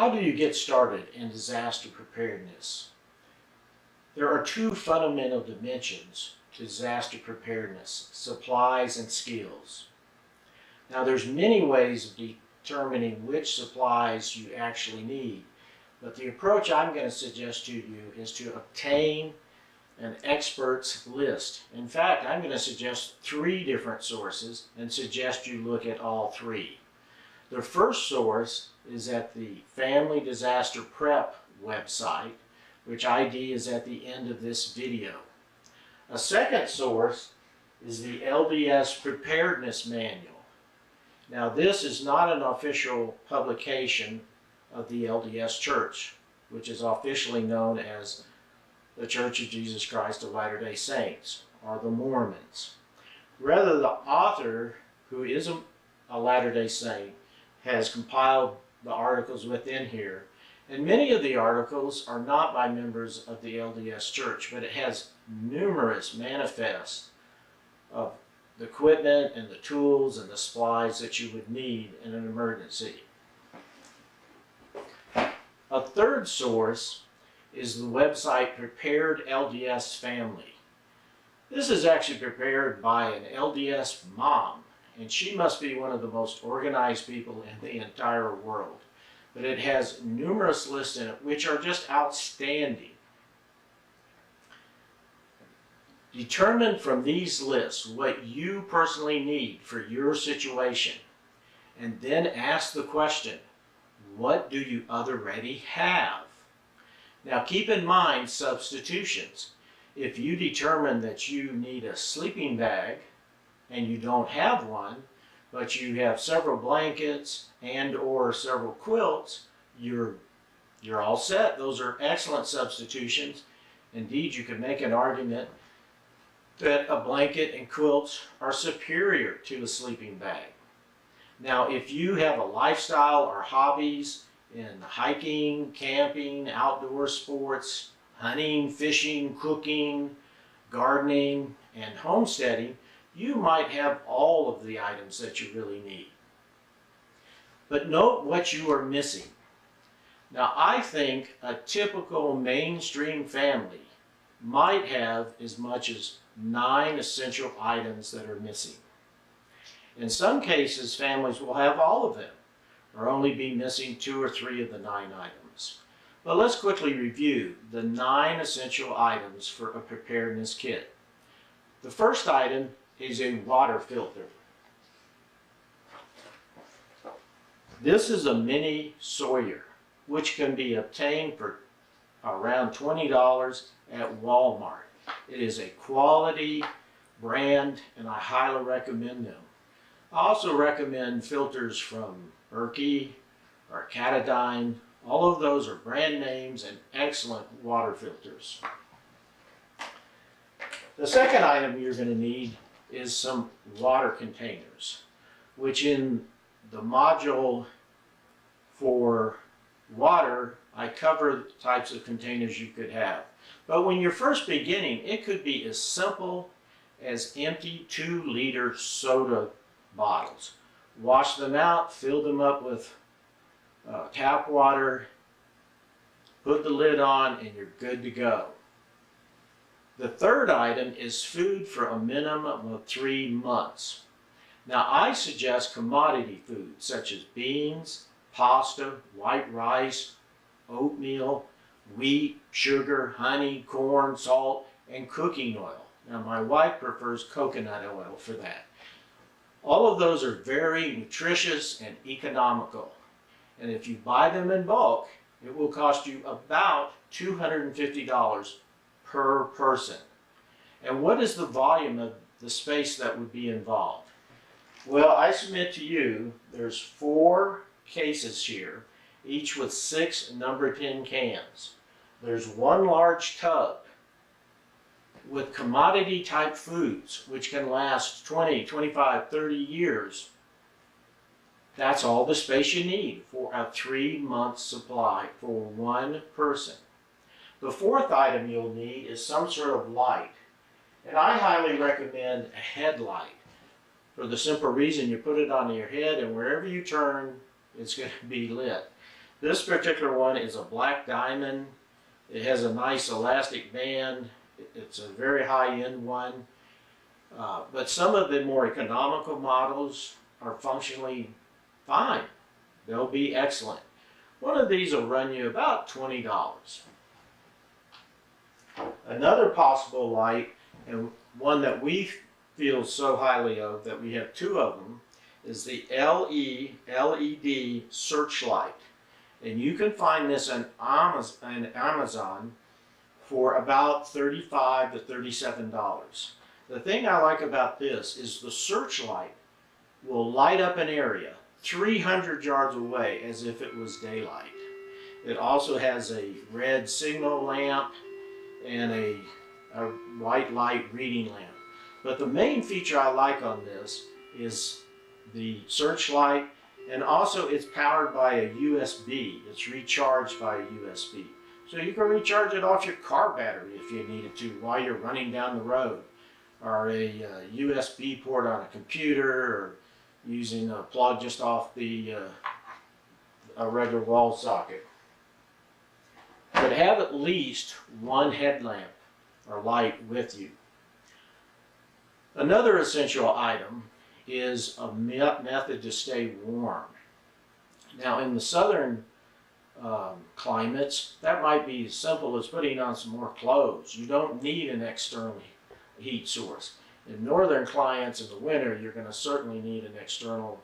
How do you get started in disaster preparedness? There are two fundamental dimensions to disaster preparedness: supplies and skills. Now, there's many ways of determining which supplies you actually need, but the approach I'm going to suggest to you is to obtain an expert's list. In fact, I'm going to suggest 3 different sources and suggest you look at all 3. The first source is at the Family Disaster Prep website, which ID is at the end of this video. A second source is the LDS Preparedness Manual. Now, this is not an official publication of the LDS Church, which is officially known as the Church of Jesus Christ of Latter-day Saints, or the Mormons. Rather, the author, who is a Latter-day Saint, has compiled the articles within here. And many of the articles are not by members of the LDS Church, but it has numerous manifests of the equipment and the tools and the supplies that you would need in an emergency. A third source is the website Prepared LDS Family. This is actually prepared by an LDS mom, and she must be one of the most organized people in the entire world. But it has numerous lists in it which are just outstanding. Determine from these lists what you personally need for your situation, and then ask the question, what do you already have? Now, keep in mind substitutions. If you determine that you need a sleeping bag and you don't have one, but you have several blankets and or several quilts, you're all set. Those are excellent substitutions. Indeed, you could make an argument that a blanket and quilts are superior to a sleeping bag. Now, if you have a lifestyle or hobbies in hiking, camping, outdoor sports, hunting, fishing, cooking, gardening, and homesteading, you might have all of the items that you really need. But note what you are missing. Now, I think a typical mainstream family might have as much as 9 essential items that are missing. In some cases, families will have all of them, or only be missing 2 or 3 of the 9 items. But let's quickly review the 9 essential items for a preparedness kit. The first item is a water filter. This is a mini Sawyer, which can be obtained for around $20 at Walmart. It is a quality brand, and I highly recommend them. I also recommend filters from Berkey or Katadyn. All of those are brand names and excellent water filters. The second item you're going to need is some water containers, which in the module for water, I cover the types of containers you could have. But when you're first beginning, it could be as simple as empty 2-liter soda bottles. Wash them out, fill them up with tap water, put the lid on, and you're good to go. The third item is food for a minimum of 3 months. Now, I suggest commodity food such as beans, pasta, white rice, oatmeal, wheat, sugar, honey, corn, salt, and cooking oil. Now, my wife prefers coconut oil for that. All of those are very nutritious and economical. And if you buy them in bulk, it will cost you about $250 per person. And what is the volume of the space that would be involved? Well, I submit to you, there's 4 cases here, each with 6 number 10 cans. There's 1 large tub with commodity type foods, which can last 20, 25, 30 years. That's all the space you need for a 3-month supply for 1 person. The fourth item you'll need is some sort of light. And I highly recommend a headlight, for the simple reason you put it on your head and wherever you turn, it's going to be lit. This particular one is a black diamond. It has a nice elastic band. It's a very high-end one. But some of the more economical models are functionally fine. They'll be excellent. One of these will run you about $20. Another possible light, and one that we feel so highly of that we have two of them, is the LED searchlight. And you can find this on Amazon for about $35 to $37. The thing I like about this is the searchlight will light up an area 300 yards away as if it was daylight. It also has a red signal lamp and a white light reading lamp. But the main feature I like on this is the searchlight, and also it's powered by a USB. It's recharged by a USB. So you can recharge it off your car battery if you needed to while you're running down the road, or a USB port on a computer, or using a plug just off the a regular wall socket. But have at least one headlamp or light with you. Another essential item is a method to stay warm. Now in the southern climates, that might be as simple as putting on some more clothes. You don't need an external heat source. In northern climates in the winter, you're going to certainly need an external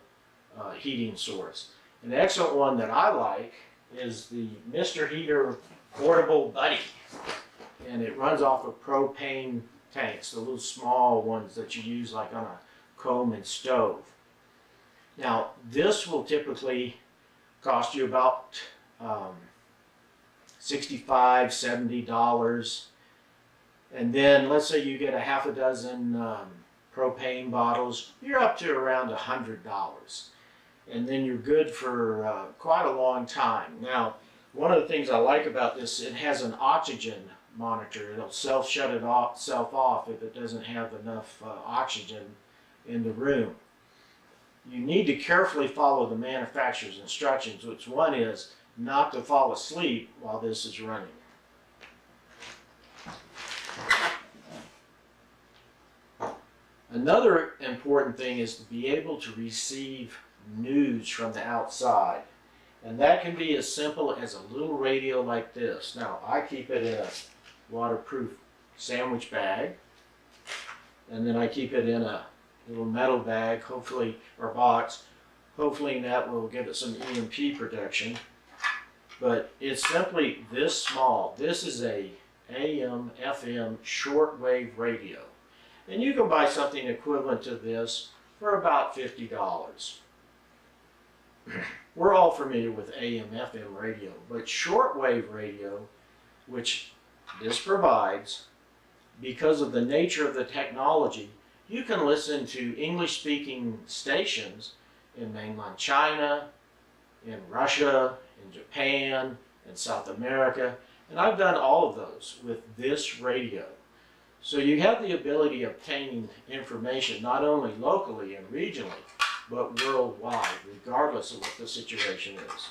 heating source. An excellent one that I like is the Mr. Heater Portable Buddy. And it runs off of propane tanks, the little small ones that you use like on a Coleman stove. Now, this will typically cost you about $65, $70. And then let's say you get a half a dozen propane bottles, you're up to around $100. And then you're good for quite a long time. Now, one of the things I like about this, it has an oxygen monitor. It'll shut itself off if it doesn't have enough oxygen in the room. You need to carefully follow the manufacturer's instructions, which one is not to fall asleep while this is running. Another important thing is to be able to receive news from the outside. And that can be as simple as a little radio like this. Now, I keep it in a waterproof sandwich bag. And then I keep it in a little metal bag, hopefully, or box. Hopefully that will give it some EMP protection. But it's simply this small. This is a AM, FM shortwave radio. And you can buy something equivalent to this for about $50. We're all familiar with AM, FM radio, but shortwave radio, which this provides, because of the nature of the technology, you can listen to English-speaking stations in mainland China, in Russia, in Japan, in South America, and I've done all of those with this radio. So you have the ability of obtaining information not only locally and regionally, but worldwide, regardless of what the situation is.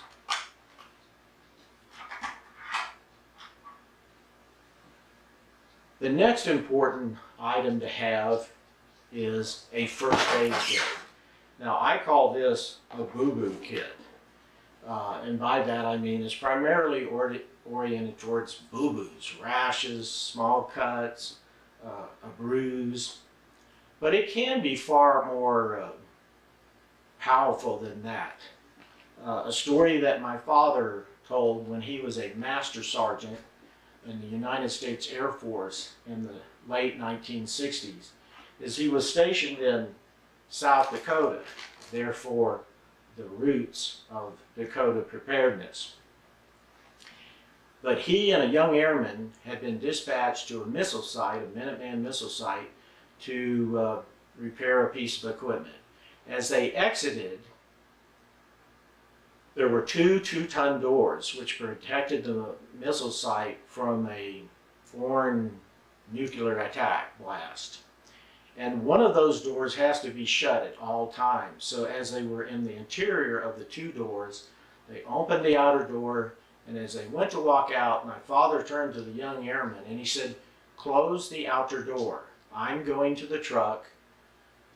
The next important item to have is a first aid kit. Now, I call this a boo-boo kit. And by that I mean it's primarily oriented towards boo-boos, rashes, small cuts, a bruise. But it can be far more powerful than that. A story that my father told when he was a master sergeant in the United States Air Force in the late 1960s is he was stationed in South Dakota, therefore the roots of Dakota Preparedness. But he and a young airman had been dispatched to a missile site, a Minuteman missile site, to repair a piece of equipment. As they exited, there were two 2-ton doors which protected the missile site from a foreign nuclear attack blast. And one of those doors has to be shut at all times. So as they were in the interior of the two doors, They opened the outer door, and as they went to walk out, my father turned to the young airman and he said, "Close the outer door. I'm going to the truck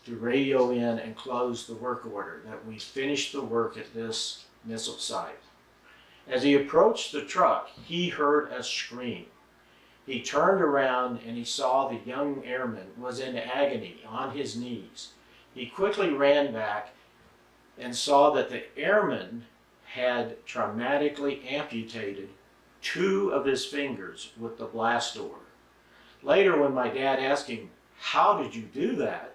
to radio in and close the work order, that we finished the work at this missile site." As he approached the truck, he heard a scream. He turned around and he saw the young airman was in agony on his knees. He quickly ran back and saw that the airman had traumatically amputated 2 of his fingers with the blast door. Later, when my dad asked him, "How did you do that?"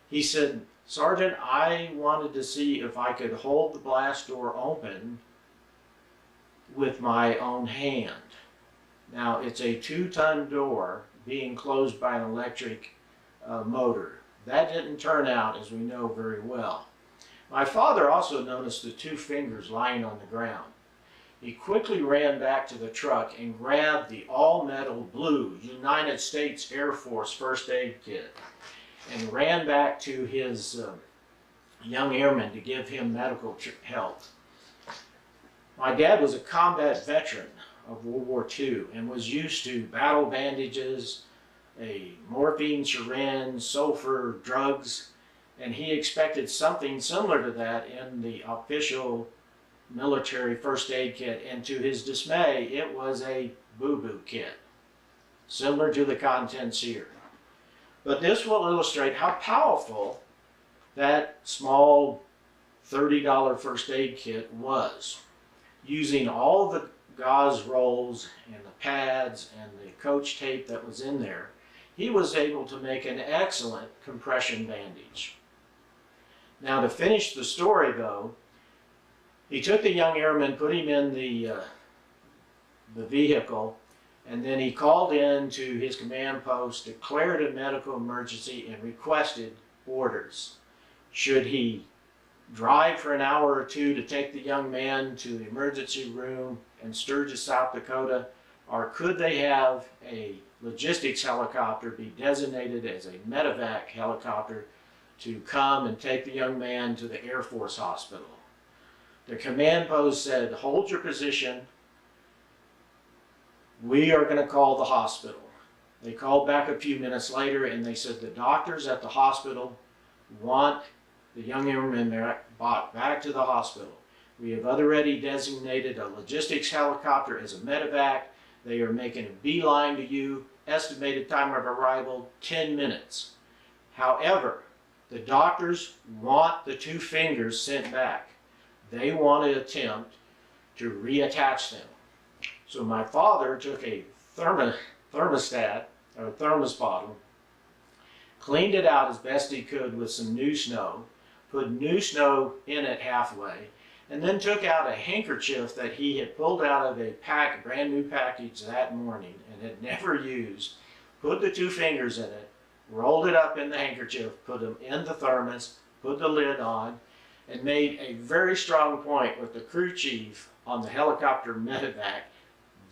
he said, "Sergeant, I wanted to see if I could hold the blast door open with my own hand." Now, it's a 2-ton door being closed by an electric motor. That didn't turn out, as we know, very well. My father also noticed the 2 fingers lying on the ground. He quickly ran back to the truck and grabbed the all-metal blue United States Air Force first aid kit and ran back to his young airman to give him medical help. My dad was a combat veteran of World War II and was used to battle bandages, a morphine syringe, sulfur, drugs, and he expected something similar to that in the official military first aid kit, and to his dismay, it was a boo-boo kit, similar to the contents here. But this will illustrate how powerful that small $30 first aid kit was. Using all the gauze rolls and the pads and the coach tape that was in there, he was able to make an excellent compression bandage. Now, to finish the story though, he took the young airman, put him in the vehicle, and then he called in to his command post, declared a medical emergency, and requested orders. Should he drive for an hour or 2 to take the young man to the emergency room in Sturgis, South Dakota, or could they have a logistics helicopter be designated as a medevac helicopter to come and take the young man to the Air Force hospital? The command post said, "Hold your position. We are going to call the hospital." They called back a few minutes later and they said, "The doctors at the hospital want the young airman brought back to the hospital. We have already designated a logistics helicopter as a medevac. They are making a beeline to you. Estimated time of arrival, 10 minutes. However, the doctors want the 2 fingers sent back. They want to attempt to reattach them." So my father took a thermostat, or a thermos bottle, cleaned it out as best he could with some new snow, put new snow in it halfway, and then took out a handkerchief that he had pulled out of a brand new package that morning and had never used, put the 2 fingers in it, rolled it up in the handkerchief, put them in the thermos, put the lid on, and made a very strong point with the crew chief on the helicopter medevac.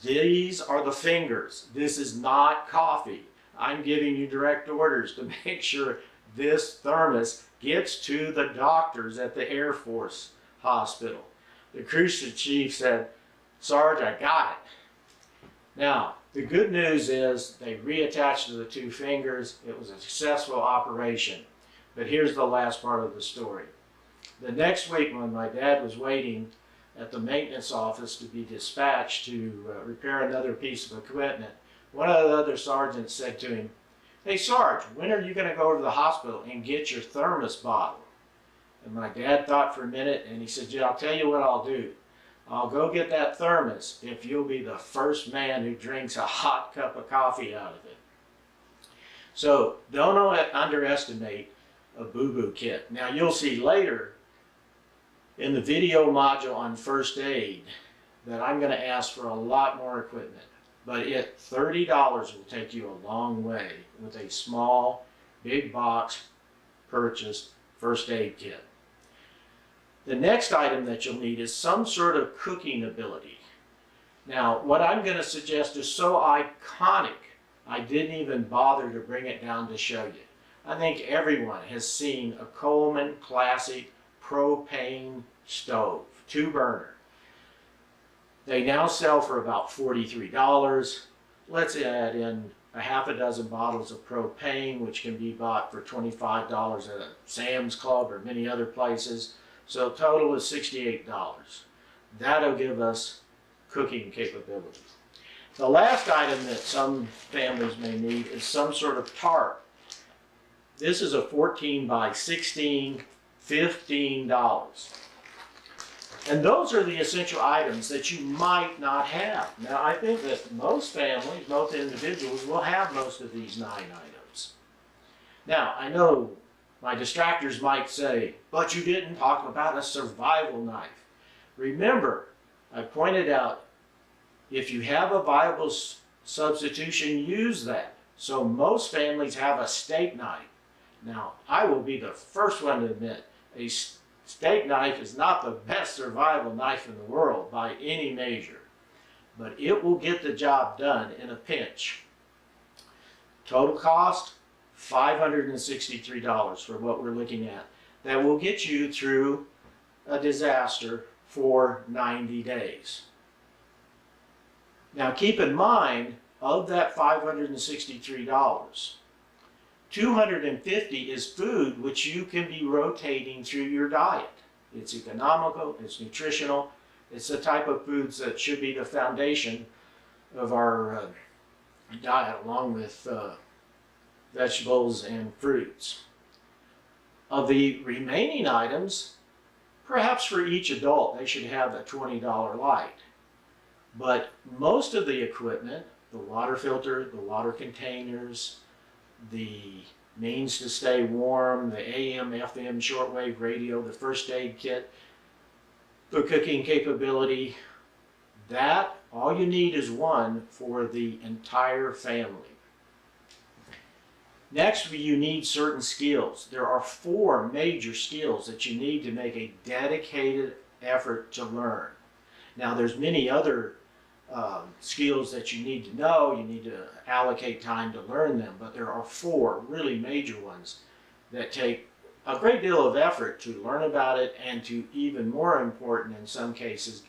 "These are the fingers. This is not coffee. I'm giving you direct orders to make sure this thermos gets to the doctors at the Air Force hospital." The crew chief said, "Sarge, I got it." Now, the good news is they reattached to the 2 fingers. It was a successful operation. But here's the last part of the story. The next week, when my dad was waiting at the maintenance office to be dispatched to repair another piece of equipment, one of the other sergeants said to him, "Hey Sarge, when are you going to go over to the hospital and get your thermos bottle?" And my dad thought for a minute and he said, "Yeah, I'll tell you what I'll do. I'll go get that thermos if you'll be the first man who drinks a hot cup of coffee out of it." So don't underestimate a boo-boo kit. Now you'll see later in the video module on first aid that I'm going to ask for a lot more equipment. But $30 will take you a long way with a small, big box purchased first aid kit. The next item that you'll need is some sort of cooking ability. Now, what I'm going to suggest is so iconic, I didn't even bother to bring it down to show you. I think everyone has seen a Coleman Classic propane stove. 2-burner. They now sell for about $43. Let's add in a half a dozen bottles of propane, which can be bought for $25 at a Sam's Club or many other places. So total is $68. That'll give us cooking capability. The last item that some families may need is some sort of tarp. This is a 14 by 16, $15. And those are the essential items that you might not have. Now, I think that most families, most individuals will have most of these 9 items. Now, I know my distractors might say, but you didn't talk about a survival knife. Remember, I pointed out, if you have a viable substitution, use that. So most families have a steak knife. Now, I will be the first one to admit, a steak knife is not the best survival knife in the world by any measure, but it will get the job done in a pinch. Total cost, $563 for what we're looking at. That will get you through a disaster for 90 days. Now keep in mind, of that $563, $250 is food which you can be rotating through your diet. It's economical, it's nutritional, it's the type of foods that should be the foundation of our diet, along with vegetables and fruits. Of the remaining items, perhaps for each adult they should have a $20 light. But most of the equipment, the water filter, the water containers, the means to stay warm, the AM, FM, shortwave radio, the first aid kit, the cooking capability, that all you need is one for the entire family. Next, you need certain skills. There are 4 major skills that you need to make a dedicated effort to learn. Now, there's many other skills that you need to know. You need to allocate time to learn them, but there are 4 really major ones that take a great deal of effort to learn about it and to, even more important in some cases,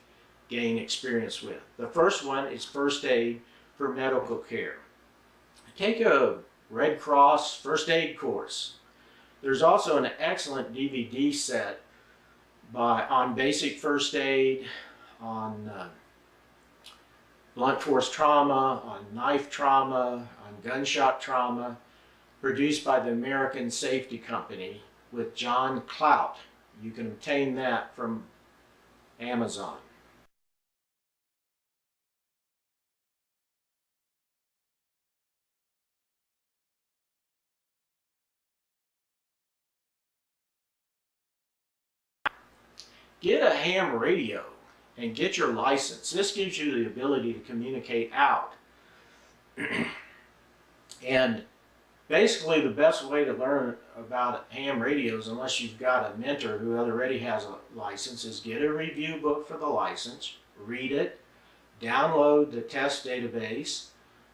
gain experience with. The first one is first aid for medical care. Take a Red Cross first aid course. There's also an excellent DVD set on basic first aid, on blunt force trauma, on knife trauma, on gunshot trauma, produced by the American Safety Company with John Clout. You can obtain that from Amazon. Get a ham radio and get your license. This gives you the ability to communicate out. And basically the best way to learn about ham radios, unless you've got a mentor who already has a license, is get a review book for the license, read it, download the test database,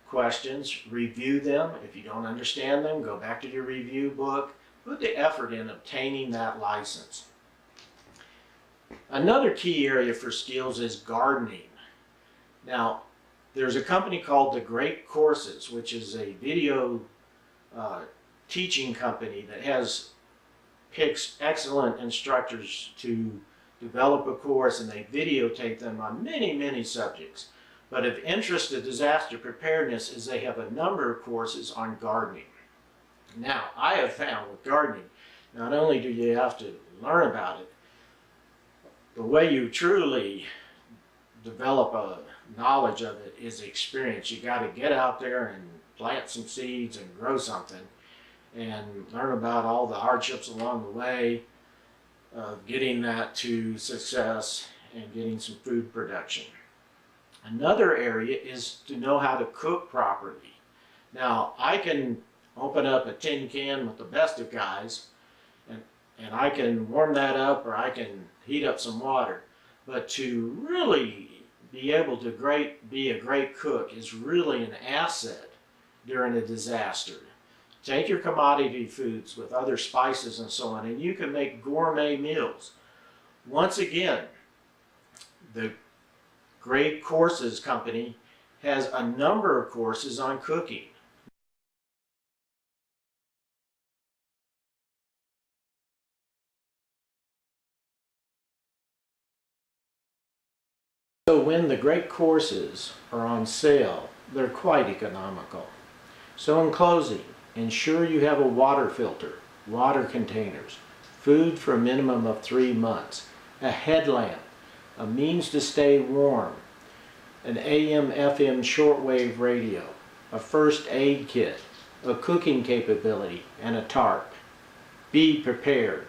questions, review them. If you don't understand them, go back to your review book, put the effort in obtaining that license. Another key area for skills is gardening. Now, there's a company called The Great Courses, which is a video teaching company that picks excellent instructors to develop a course, and they videotape them on many subjects. But of interest to disaster preparedness is they have a number of courses on gardening. Now, I have found with gardening, not only do you have to learn about it, the way you truly develop a knowledge of it is experience. You got to get out there and plant some seeds and grow something and learn about all the hardships along the way of getting that to success and getting some food production. Another area is to know how to cook properly. Now, I can open up a tin can with the best of guys, and I can warm that up, or I can heat up some water. But to really be able to be a great cook is really an asset during a disaster. Take your commodity foods with other spices and so on, and you can make gourmet meals. Once again, The Great Courses Company has a number of courses on cooking. So when the great courses are on sale, they're quite economical. So in closing, ensure you have a water filter, water containers, food for a minimum of 3 months, a headlamp, a means to stay warm, an AM/FM shortwave radio, a first aid kit, a cooking capability, and a tarp. Be prepared.